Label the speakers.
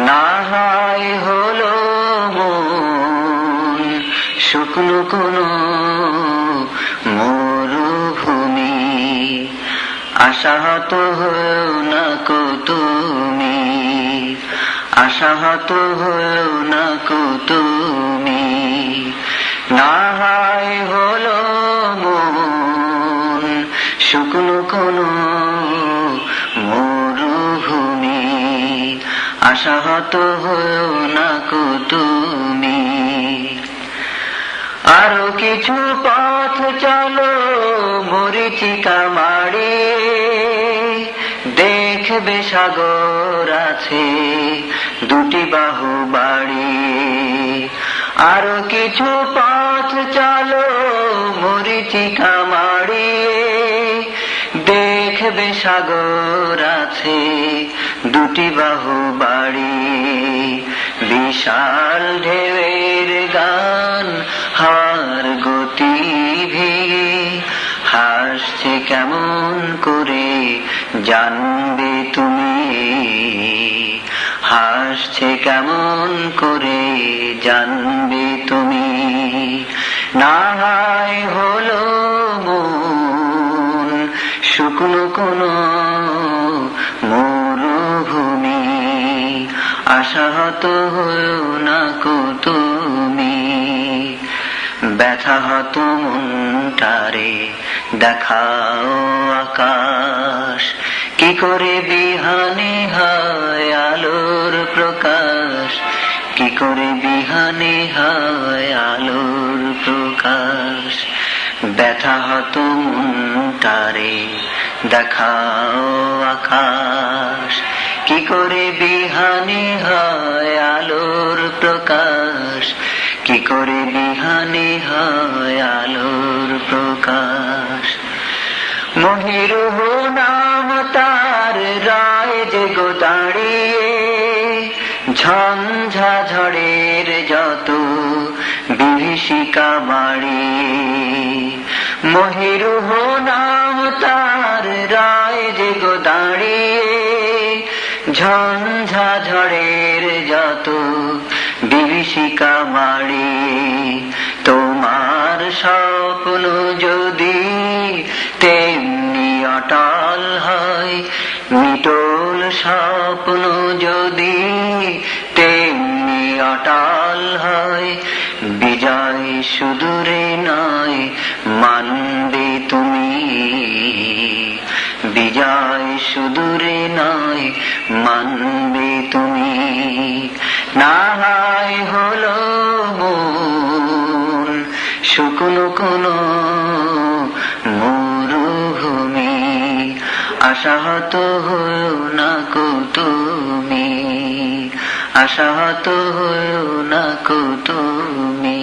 Speaker 1: না হয় হলো মন শুকনো কোনো মরুভূমি, আশাহত হয়েও না কো তুমি, আশাহত হয়েও না কো তুমি। না হয় হলো মন শুকনো কোনো মরুভূমি, আশাহত হয়েও না কো তুমি। আরো কিছু পথ চলো মরীচিকা মাড়িয়ে, দেখবে সাগর আছে দুটি বাহু বাড়িয়ে। আরো কিছু পথ চলো মরীচিকা মাড়িয়ে, দেখবে সাগর আছে দুটি বাহু বাড়িয়ে। বিশাল ঢেউয়ের গান হাওয়ার গতি ভেঙে হাসছে কেমন করে জানবে তুমি, হাসছে কেমন করে জানবে তুমি। না হয় হলো মন শুকনো কোনো মরুভূমি, আশাহত হয়েও না কো তুমি। ব্যথাহত মনটারে দেখাও আকাশ, কি করে বিহানে হয় আলোর প্রকাশ, কি করে বিহানে হয় আলোর প্রকাশ। ব্যথাহত মনটারে দেখাও আকাশ, কি করে বিহানে হয় আলোর প্রকাশ, কি করে বিহানে হয় আলোর প্রকাশ। মহিরুহ নাম তার রায় যে গো দাঁড়িয়ে, ঝঞ্ঝা ঝড়ের যত বিভীষিকা বাড়িয়ে। মহিরুহ নাম তার রায় যে গো দাঁড়িয়ে, ঝঞ্ঝা ঝড়ের যত বিভীষিকা বাড়িয়ে। তোমার স্বপ্ন যদি তেমনি অটল হয়, নিটোল স্বপ্ন যদি তেমনি অটল হয়, বিজয় সুদূরে নয় মানবে তুমি, বিজয় সুদূরে নয় মানবে তুমি। না হয় হলো মন শুকনো কোনো মরুভূমি, আশাহত হয়েও না কো তুমি, আশাহত হয়েও না কো তুমি।